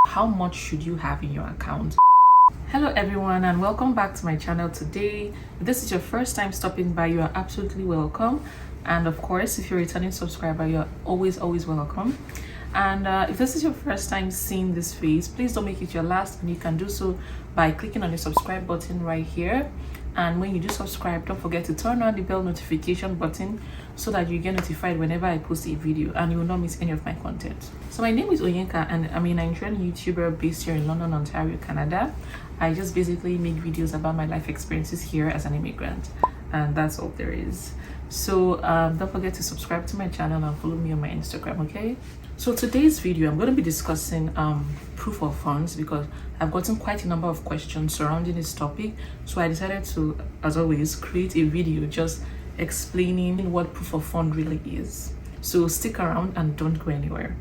How much should you have in your account? Hello everyone, and welcome back to my channel today. If this is your first time stopping by, you are absolutely welcome. And of course, if you're a returning subscriber, you're always welcome. And if this is your first time seeing this face, please don't make it your last, and you can do so by clicking on the subscribe button right here. And when you do subscribe, don't forget to turn on the bell notification button so that you get notified whenever I post a video and you will not miss any of my content. So my name is Oyenka, and I'm a Nigerian YouTuber based here in London, Ontario, Canada. I just basically make videos about my life experiences here as an immigrant, and that's all there is. So don't forget to subscribe to my channel and follow me on my Instagram, okay? So today's video, I'm going to be discussing proof of funds, because I've gotten quite a number of questions surrounding this topic. So I decided to, as always, create a video just explaining what proof of fund really is. So stick around and don't go anywhere.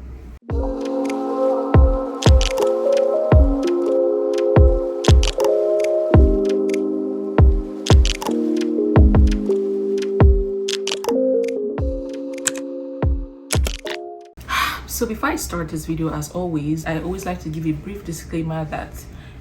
So before I start this video, as always, I always like to give a brief disclaimer that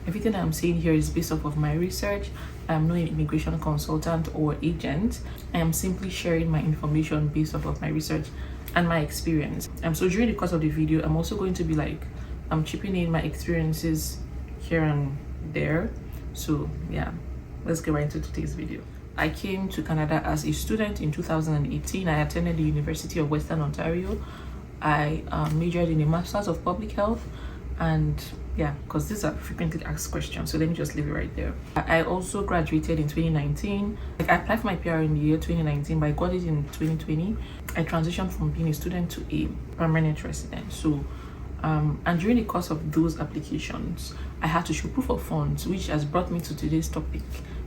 everything I'm saying here is based off of my research. I'm no immigration consultant or agent. I am simply sharing my information based off of my research and my experience. So during the course of the video, I'm also going to be I'm chipping in my experiences here and there. So yeah, let's get right into today's video. I came to Canada as a student in 2018. I attended the University of Western Ontario. I majored in a Master's of Public Health, and yeah, because these are frequently asked questions, so let me just leave it right there. I also graduated in 2019. I applied for my PR in the year 2019, but I got it in 2020. I transitioned from being a student to a permanent resident. So and during the course of those applications, I had to show proof of funds, which has brought me to today's topic,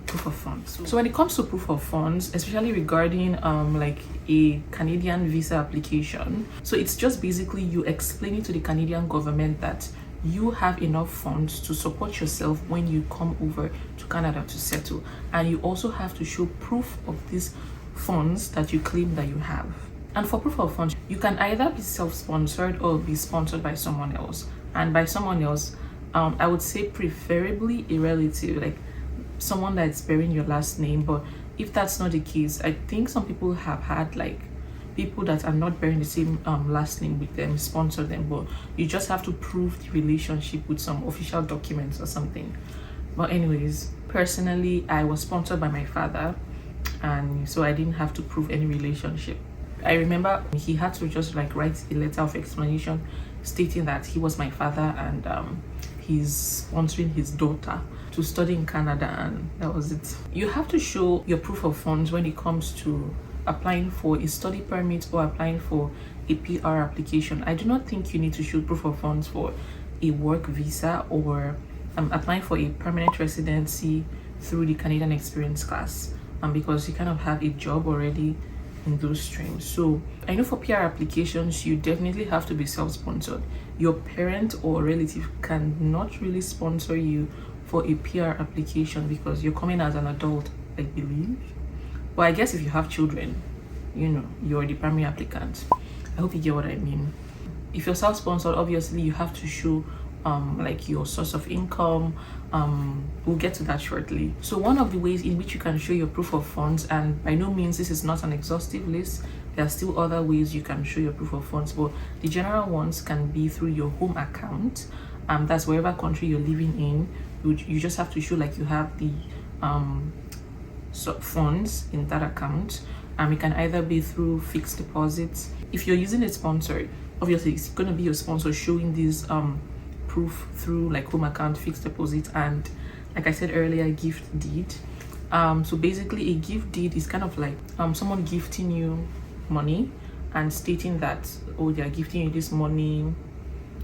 proof of funds. So when it comes to proof of funds, especially regarding like a Canadian visa application, so it's just basically you explaining to the Canadian government that you have enough funds to support yourself when you come over to Canada to settle, and you also have to show proof of these funds that you claim that you have. And for proof of funds, you can either be self-sponsored or be sponsored by someone else. And by someone else, I would say preferably a relative, like someone that's bearing your last name. But if that's not the case, I think some people have had like people that are not bearing the same last name with them sponsor them, but you just have to prove the relationship with some official documents or something. But anyways, personally, I was sponsored by my father, and so I didn't have to prove any relationship. I remember he had to just like write a letter of explanation stating that he was my father, and he's sponsoring his daughter to study in Canada, and that was it. You have to show your proof of funds when it comes to applying for a study permit or applying for a PR application. I do not think you need to show proof of funds for a work visa or applying for a permanent residency through the Canadian Experience class, because you kind of have a job already in those streams. So I know for PR applications, you definitely have to be self-sponsored. Your parent or relative cannot really sponsor you for a PR application because you're coming as an adult, I believe. But I guess if you have children, you know, you're the primary applicant. I hope you get what I mean. If you're self-sponsored, obviously you have to show like your source of income. We'll get to that shortly. So one of the ways in which you can show your proof of funds, and by no means this is not an exhaustive list, there are still other ways you can show your proof of funds, but the general ones can be through your home account. That's wherever country you're living in. You just have to show like you have the funds in that account. It can either be through fixed deposits. If you're using a sponsor, obviously it's going to be your sponsor showing these proof through like home account, fixed deposit, and like I said earlier, gift deed. So basically a gift deed is kind of like someone gifting you money and stating that, oh, they are gifting you this money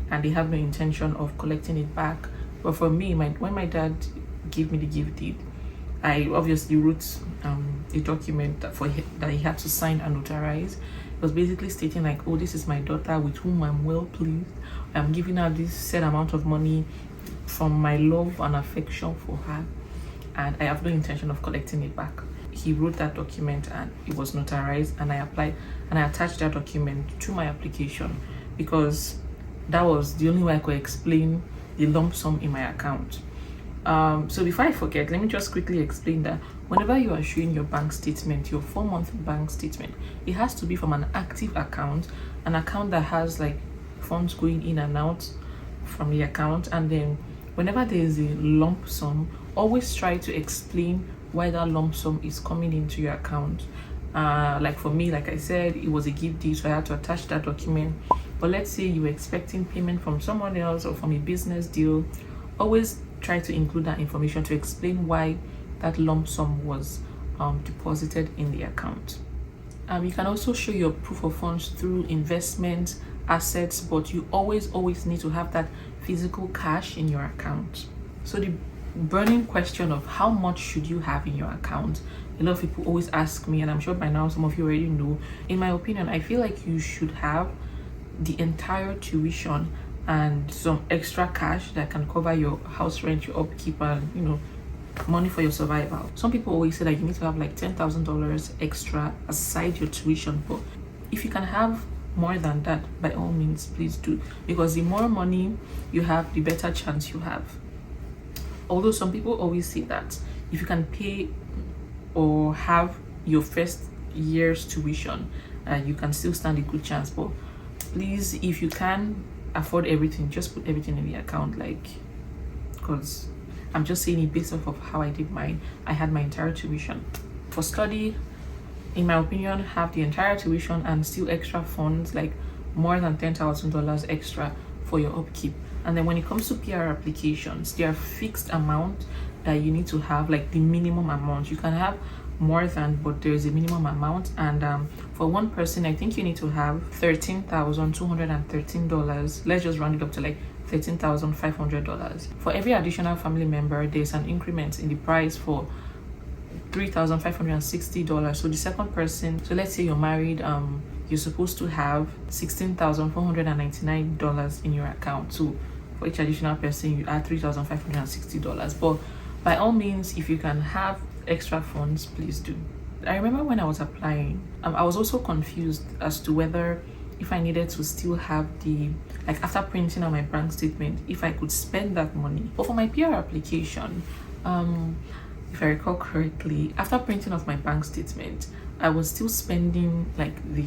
and they have no intention of collecting it back. But for me, when my dad gave me the gift deed, I obviously wrote a document that he had to sign and notarize. It was basically stating like, oh, this is my daughter with whom I'm well pleased. I'm giving her this set amount of money from my love and affection for her, and I have no intention of collecting it back. He wrote that document and it was notarized, and I applied and I attached that document to my application because that was the only way I could explain the lump sum in my account. So before I forget, let me just quickly explain that whenever you are showing your bank statement, your 4-month bank statement, it has to be from an active account, an account that has like funds going in and out from the account. And then whenever there is a lump sum, always try to explain why that lump sum is coming into your account. Like for me, like I said, it was a gift deed, so I had to attach that document. But let's say you were expecting payment from someone else or from a business deal, always try to include that information to explain why that lump sum was deposited in the account. You can also show your proof of funds through investment assets, but you always need to have that physical cash in your account. So the burning question of how much should you have in your account, a lot of people always ask me, and I'm sure by now some of you already know. In my opinion, I feel like you should have the entire tuition and some extra cash that can cover your house rent, your upkeep, and money for your survival. Some people always say that you need to have like $10,000 extra aside your tuition, but if you can have more than that, by all means, please do, because the more money you have, the better chance you have. Although some people always say that if you can pay or have your first year's tuition, you can still stand a good chance. But please, if you can afford everything, just put everything in the account, like, because I'm just saying it based off of how I did mine. I had my entire tuition. For study, in my opinion, have the entire tuition and still extra funds, like more than $10,000 extra for your upkeep. And then when it comes to PR applications, there are fixed amount that you need to have, like the minimum amount. You can have more than, but there's a minimum amount. And for one person, I think you need to have $13,213. Let's just round it up to like $13,500. For every additional family member, there's an increment in the price for $3,560. So the second person, so let's say you're married, you're supposed to have $16,499 in your account. So for each additional person, you add $3,560. But by all means, if you can have extra funds, please do. I remember when I was applying, I was also confused as to whether if I needed to still have the, like after printing out my bank statement, if I could spend that money. But for my PR application, if I recall correctly, after printing off my bank statement, I was still spending like the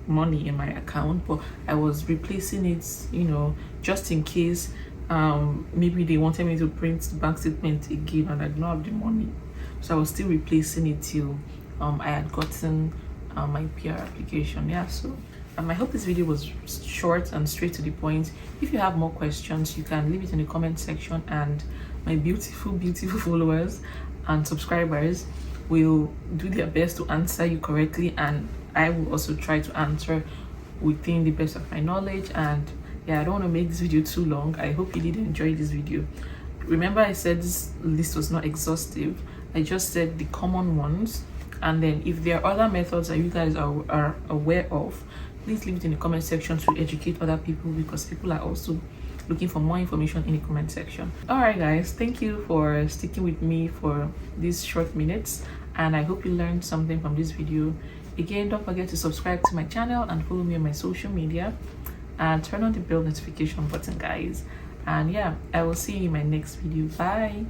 money in my account, but I was replacing it, just in case maybe they wanted me to print the bank statement again and I did not have the money. So I was still replacing it till I had gotten my PR application. Yeah, so I hope this video was short and straight to the point. If you have more questions, you can leave it in the comment section, and my beautiful followers and subscribers will do their best to answer you correctly, and I will also try to answer within the best of my knowledge. And yeah, I don't want to make this video too long. I hope you did enjoy this video. Remember, I said this list was not exhaustive. I just said the common ones, and then if there are other methods that you guys are aware of, please leave it in the comment section to educate other people, because people are also looking for more information in the comment section. All right guys, thank you for sticking with me for these short minutes, and I hope you learned something from this video. Again, don't forget to subscribe to my channel and follow me on my social media, and turn on the bell notification button, guys. And yeah, I will see you in my next video. Bye.